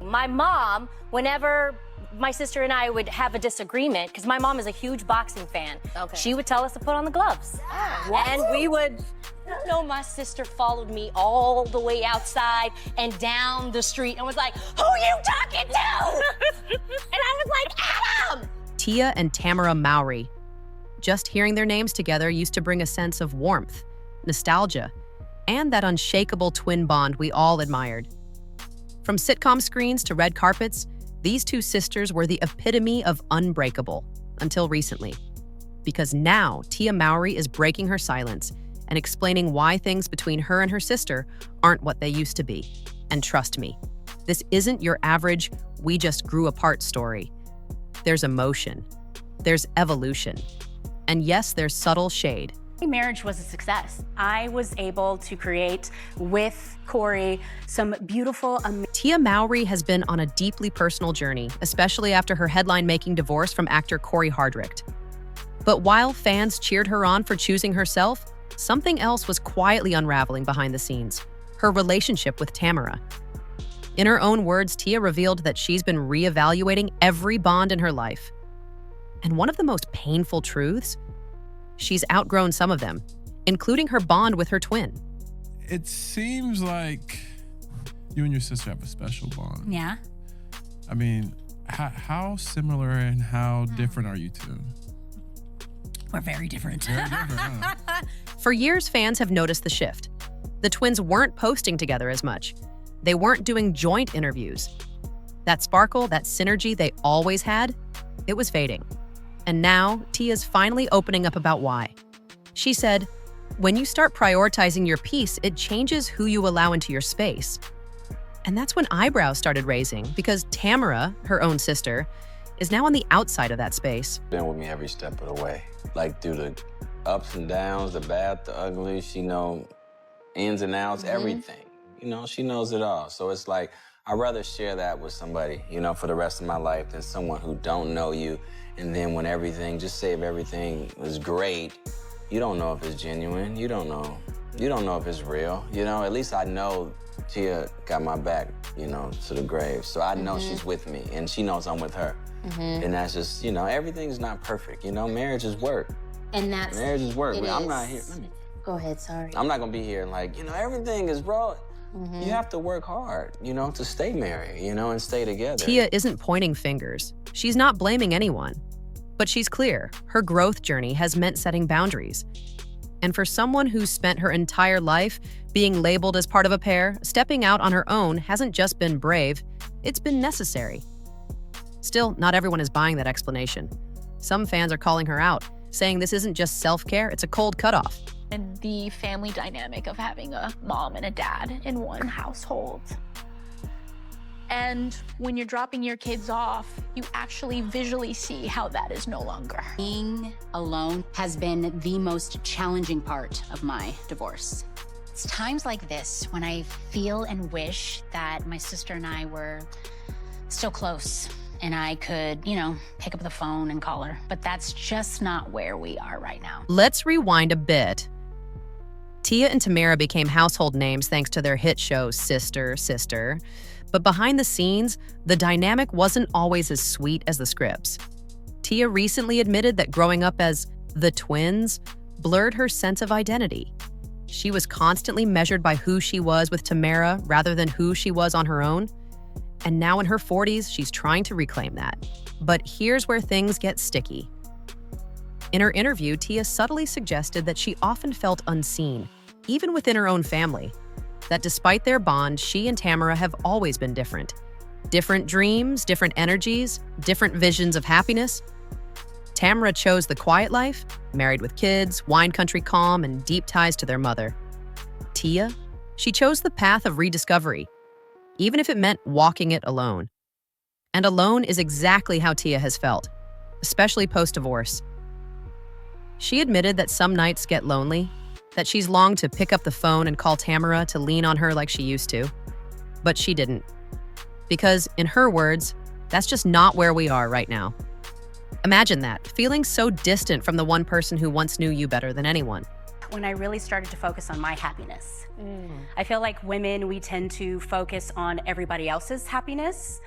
My mom, whenever my sister and I would have a disagreement, because my mom is a huge boxing fan, she would tell us to put on the gloves. And we would, my sister followed me all the way outside and down the street and was like, who you talking to? And I was like, Adam! Tia and Tamera Mowry. Just hearing their names together used to bring a sense of warmth, nostalgia, and that unshakable twin bond we all admired. From sitcom screens to red carpets, these two sisters were the epitome of unbreakable, until recently. Because now, Tia Mowry is breaking her silence and explaining why things between her and her sister aren't what they used to be. And trust me, this isn't your average, we just grew apart story. There's emotion, there's evolution, and yes, there's subtle shade. My marriage was a success. I was able to create with Cory some beautiful, Tia Mowry has been on a deeply personal journey, especially after her headline-making divorce from actor Cory Hardrict. But while fans cheered her on for choosing herself, something else was quietly unraveling behind the scenes: her relationship with Tamera. In her own words, Tia revealed that she's been reevaluating every bond in her life. And one of the most painful truths? She's outgrown some of them, including her bond with her twin. It seems like you and your sister have a special bond. Yeah. I mean, how similar and how different are you two? We're very different. Very different, huh? For years, fans have noticed the shift. The twins weren't posting together as much. They weren't doing joint interviews. That sparkle, that synergy they always had, it was fading. And now, Tia's finally opening up about why. She said, when you start prioritizing your peace, it changes who you allow into your space. And that's when eyebrows started raising, because Tamera, her own sister, is now on the outside of that space. Been with me every step of the way. Like through the ups and downs, the bad, the ugly, she know ins and outs, everything. You know, she knows it all. So it's like, I'd rather share that with somebody, for the rest of my life than someone who don't know you. And then when just say if everything was great, you don't know if it's genuine. You don't know if it's real. At least I know Tia got my back, to the grave. So I know she's with me and she knows I'm with her. And that's just, everything's not perfect. Marriage is work. And that's Marriage is work. it I'm is. not here. Go ahead, sorry. I'm not gonna be here like, everything is bro. You have to work hard, to stay married, and stay together. Tia isn't pointing fingers. She's not blaming anyone. But she's clear, her growth journey has meant setting boundaries. And for someone who's spent her entire life being labeled as part of a pair, stepping out on her own hasn't just been brave, it's been necessary. Still, not everyone is buying that explanation. Some fans are calling her out, saying this isn't just self-care, it's a cold cutoff. And the family dynamic of having a mom and a dad in one household. And when you're dropping your kids off, you actually visually see how that is no longer. Being alone has been the most challenging part of my divorce. It's times like this when I feel and wish that my sister and I were still close and I could, pick up the phone and call her. But that's just not where we are right now. Let's rewind a bit. Tia and Tamera became household names thanks to their hit show Sister, Sister. But behind the scenes, the dynamic wasn't always as sweet as the scripts. Tia recently admitted that growing up as the twins blurred her sense of identity. She was constantly measured by who she was with Tamera rather than who she was on her own. And now in her 40s, she's trying to reclaim that. But here's where things get sticky. In her interview, Tia subtly suggested that she often felt unseen, even within her own family. That despite their bond, she and Tamera have always been different. Different dreams, different energies, different visions of happiness. Tamera chose the quiet life, married with kids, wine country calm, and deep ties to their mother. Tia, she chose the path of rediscovery, even if it meant walking it alone. And alone is exactly how Tia has felt, especially post-divorce. She admitted that some nights get lonely, that she's longed to pick up the phone and call Tamera to lean on her like she used to. But she didn't. Because, in her words, that's just not where we are right now. Imagine that, feeling so distant from the one person who once knew you better than anyone. when I really started to focus on my happiness. I feel like women, we tend to focus on everybody else's happiness,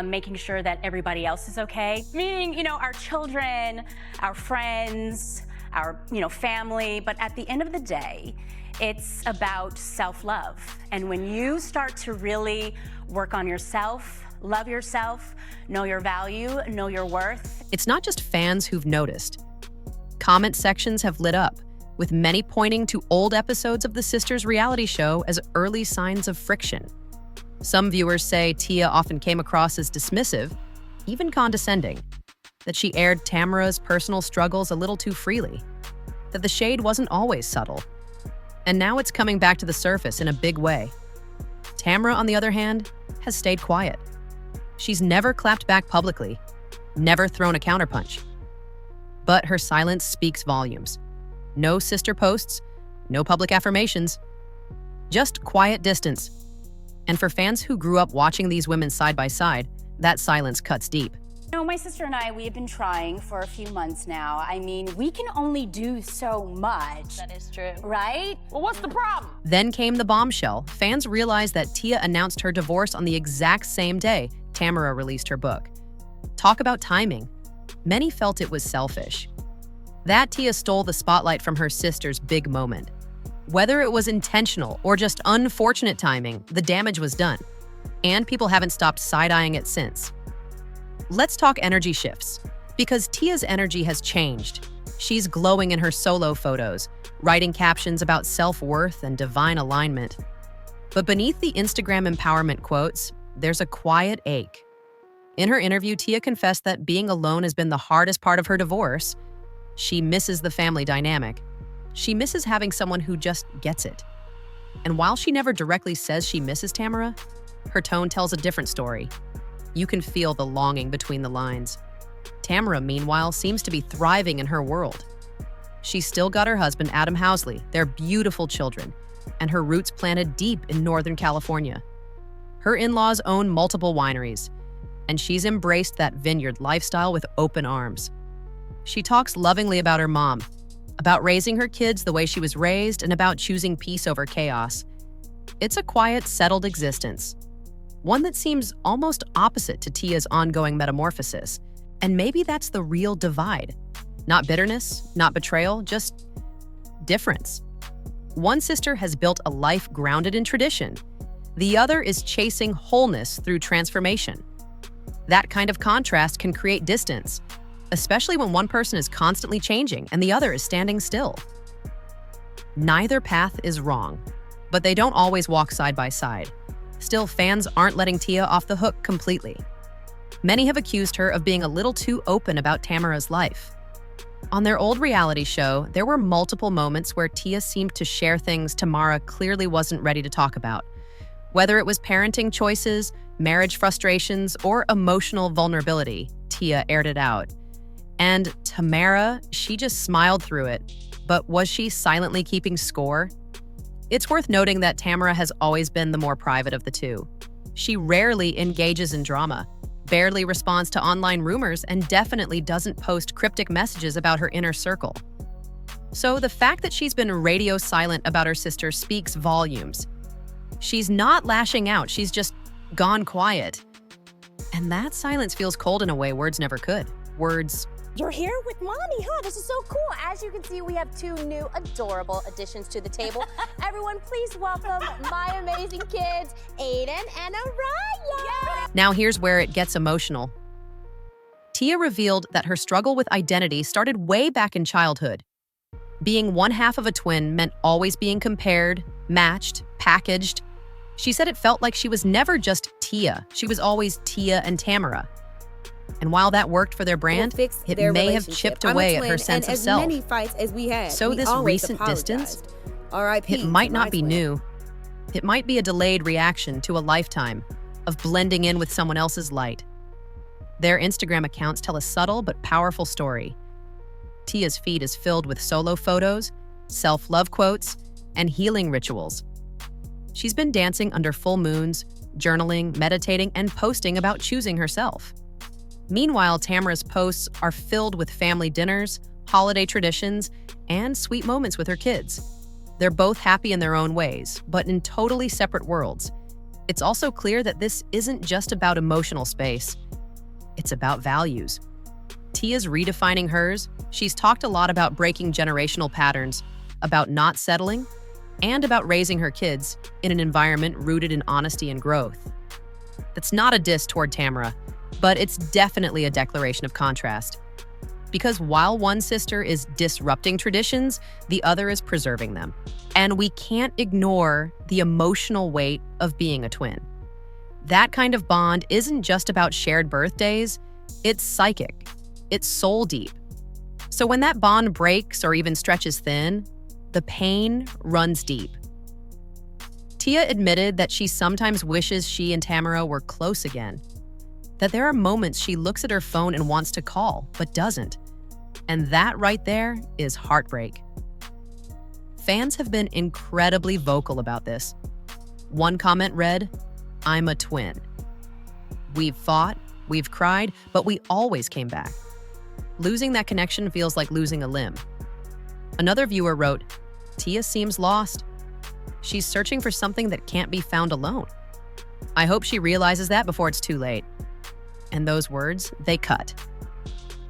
making sure that everybody else is okay. Meaning, you know, our children, our friends, our, family. But at the end of the day, it's about self-love. And when you start to really work on yourself, love yourself, know your value, know your worth. It's not just fans who've noticed. Comment sections have lit up, with many pointing to old episodes of the sisters' reality show as early signs of friction. Some viewers say Tia often came across as dismissive, even condescending, that she aired Tamera's personal struggles a little too freely, that the shade wasn't always subtle. And now it's coming back to the surface in a big way. Tamera, on the other hand, has stayed quiet. She's never clapped back publicly, never thrown a counterpunch. But her silence speaks volumes. No sister posts, no public affirmations, just quiet distance. And for fans who grew up watching these women side by side, that silence cuts deep. My sister and I, we have been trying for a few months now. I mean, we can only do so much. That is true. Right? Well, what's the problem? Then came the bombshell. Fans realized that Tia announced her divorce on the exact same day Tamera released her book. Talk about timing. Many felt it was selfish. That Tia stole the spotlight from her sister's big moment. Whether it was intentional or just unfortunate timing, the damage was done. And people haven't stopped side-eyeing it since. Let's talk energy shifts, because Tia's energy has changed. She's glowing in her solo photos, writing captions about self-worth and divine alignment. But beneath the Instagram empowerment quotes, there's a quiet ache. In her interview, Tia confessed that being alone has been the hardest part of her divorce. She misses the family dynamic. She misses having someone who just gets it. And while she never directly says she misses Tamera, her tone tells a different story. You can feel the longing between the lines. Tamera, meanwhile, seems to be thriving in her world. She's still got her husband, Adam Housley, their beautiful children, and her roots planted deep in Northern California. Her in-laws own multiple wineries, and she's embraced that vineyard lifestyle with open arms. She talks lovingly about her mom, about raising her kids the way she was raised, and about choosing peace over chaos. It's a quiet, settled existence. One that seems almost opposite to Tia's ongoing metamorphosis. And maybe that's the real divide. Not bitterness, not betrayal, just difference. One sister has built a life grounded in tradition. The other is chasing wholeness through transformation. That kind of contrast can create distance, especially when one person is constantly changing and the other is standing still. Neither path is wrong, but they don't always walk side by side. Still, fans aren't letting Tia off the hook completely. Many have accused her of being a little too open about Tamera's life. On their old reality show, there were multiple moments where Tia seemed to share things Tamera clearly wasn't ready to talk about. Whether it was parenting choices, marriage frustrations, or emotional vulnerability, Tia aired it out. And Tamera, she just smiled through it. But was she silently keeping score? It's worth noting that Tamera has always been the more private of the two. She rarely engages in drama, barely responds to online rumors, and definitely doesn't post cryptic messages about her inner circle. So the fact that she's been radio silent about her sister speaks volumes. She's not lashing out, she's just gone quiet. And that silence feels cold in a way words never could. Words. You're here with mommy, huh? This is so cool. As you can see, we have two new adorable additions to the table. Everyone, please welcome my amazing kids, Aiden and Araya. Now here's where it gets emotional. Tia revealed that her struggle with identity started way back in childhood. Being one half of a twin meant always being compared, matched, packaged. She said it felt like she was never just Tia. She was always Tia and Tamera. And while that worked for their brand, it may have chipped away at her sense of self. Many fights as we had, so we this always recent distance, R.I.P. it might not be new. It might be a delayed reaction to a lifetime of blending in with someone else's light. Their Instagram accounts tell a subtle but powerful story. Tia's feed is filled with solo photos, self-love quotes, and healing rituals. She's been dancing under full moons, journaling, meditating, and posting about choosing herself. Meanwhile, Tamera's posts are filled with family dinners, holiday traditions, and sweet moments with her kids. They're both happy in their own ways, but in totally separate worlds. It's also clear that this isn't just about emotional space. It's about values. Tia's redefining hers. She's talked a lot about breaking generational patterns, about not settling, and about raising her kids in an environment rooted in honesty and growth. That's not a diss toward Tamera, but it's definitely a declaration of contrast. Because while one sister is disrupting traditions, the other is preserving them. And we can't ignore the emotional weight of being a twin. That kind of bond isn't just about shared birthdays, it's psychic, it's soul deep. So when that bond breaks or even stretches thin, the pain runs deep. Tia admitted that she sometimes wishes she and Tamera were close again, that there are moments she looks at her phone and wants to call, but doesn't. And that right there is heartbreak. Fans have been incredibly vocal about this. One comment read, "I'm a twin. We've fought, we've cried, but we always came back. Losing that connection feels like losing a limb." Another viewer wrote, "Tia seems lost. She's searching for something that can't be found alone. I hope she realizes that before it's too late." And those words, they cut.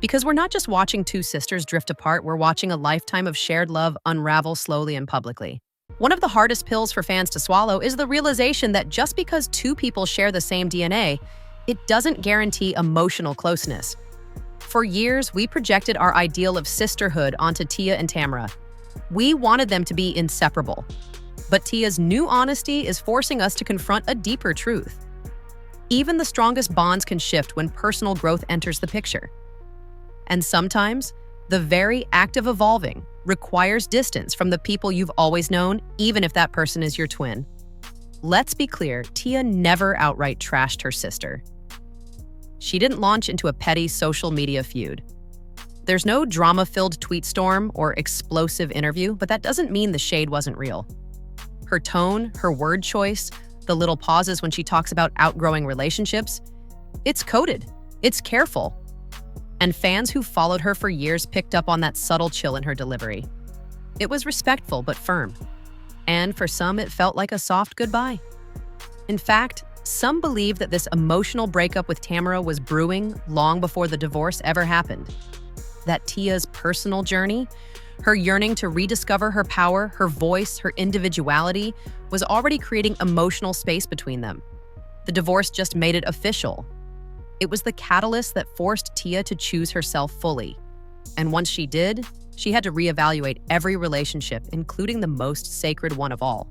Because we're not just watching two sisters drift apart, we're watching a lifetime of shared love unravel slowly and publicly. One of the hardest pills for fans to swallow is the realization that just because two people share the same DNA, it doesn't guarantee emotional closeness. For years, we projected our ideal of sisterhood onto Tia and Tamera. We wanted them to be inseparable. But Tia's new honesty is forcing us to confront a deeper truth. Even the strongest bonds can shift when personal growth enters the picture. And sometimes, the very act of evolving requires distance from the people you've always known, even if that person is your twin. Let's be clear, Tia never outright trashed her sister. She didn't launch into a petty social media feud. There's no drama-filled tweet storm or explosive interview, but that doesn't mean the shade wasn't real. Her tone, her word choice, the little pauses when she talks about outgrowing relationships, it's coded, it's careful. And fans who followed her for years picked up on that subtle chill in her delivery. It was respectful but firm. And for some, it felt like a soft goodbye. In fact, some believe that this emotional breakup with Tamera was brewing long before the divorce ever happened. That Tia's personal journey, her yearning to rediscover her power, her voice, her individuality, was already creating emotional space between them. The divorce just made it official. It was the catalyst that forced Tia to choose herself fully. And once she did, she had to reevaluate every relationship, including the most sacred one of all,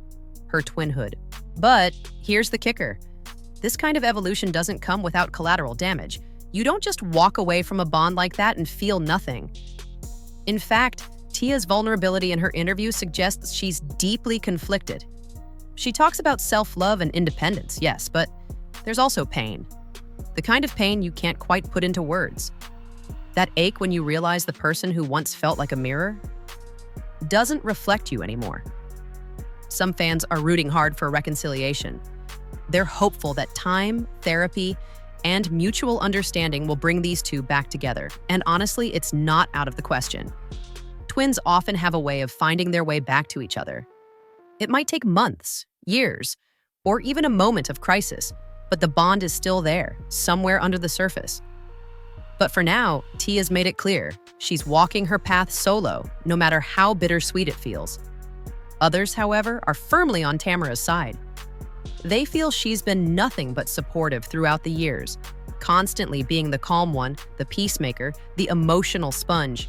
her twinhood. But here's the kicker. This kind of evolution doesn't come without collateral damage. You don't just walk away from a bond like that and feel nothing. In fact, Tia's vulnerability in her interview suggests she's deeply conflicted. She talks about self-love and independence, yes, but there's also pain. The kind of pain you can't quite put into words. That ache when you realize the person who once felt like a mirror doesn't reflect you anymore. Some fans are rooting hard for reconciliation. They're hopeful that time, therapy, and mutual understanding will bring these two back together. And honestly, it's not out of the question. Twins often have a way of finding their way back to each other. It might take months, years, or even a moment of crisis, but the bond is still there, somewhere under the surface. But for now, Tia's made it clear she's walking her path solo, no matter how bittersweet it feels. Others, however, are firmly on Tamera's side. They feel she's been nothing but supportive throughout the years, constantly being the calm one, the peacemaker, the emotional sponge.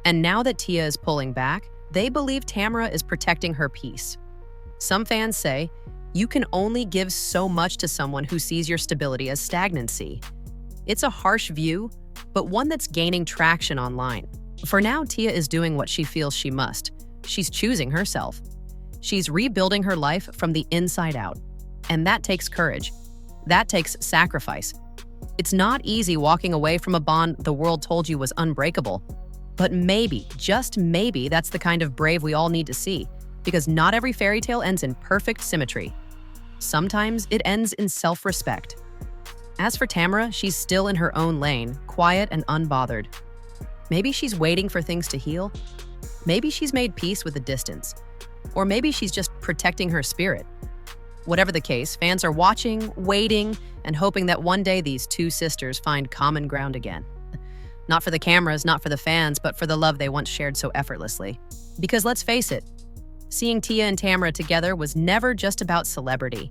And now that Tia is pulling back, they believe Tamera is protecting her peace. Some fans say, you can only give so much to someone who sees your stability as stagnancy. It's a harsh view, but one that's gaining traction online. For now, Tia is doing what she feels she must. She's choosing herself. She's rebuilding her life from the inside out. And that takes courage. That takes sacrifice. It's not easy walking away from a bond the world told you was unbreakable. But maybe, just maybe, that's the kind of brave we all need to see. Because not every fairy tale ends in perfect symmetry. Sometimes it ends in self-respect. As for Tamera, she's still in her own lane, quiet and unbothered. Maybe she's waiting for things to heal. Maybe she's made peace with the distance. Or maybe she's just protecting her spirit. Whatever the case, fans are watching, waiting, and hoping that one day these two sisters find common ground again. Not for the cameras, not for the fans, but for the love they once shared so effortlessly. Because let's face it, seeing Tia and Tamera together was never just about celebrity.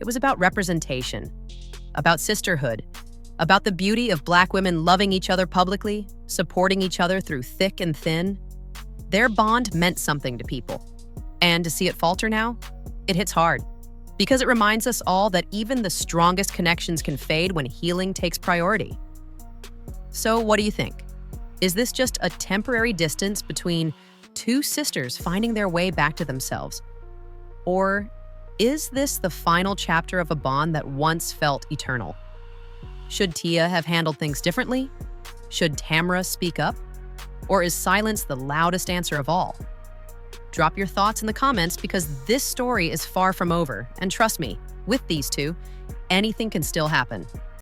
It was about representation, about sisterhood, about the beauty of Black women loving each other publicly, supporting each other through thick and thin. Their bond meant something to people. And to see it falter now, it hits hard. Because it reminds us all that even the strongest connections can fade when healing takes priority. So what do you think? Is this just a temporary distance between two sisters finding their way back to themselves? Or is this the final chapter of a bond that once felt eternal? Should Tia have handled things differently? Should Tamera speak up? Or is silence the loudest answer of all? Drop your thoughts in the comments because this story is far from over. And trust me, with these two, anything can still happen.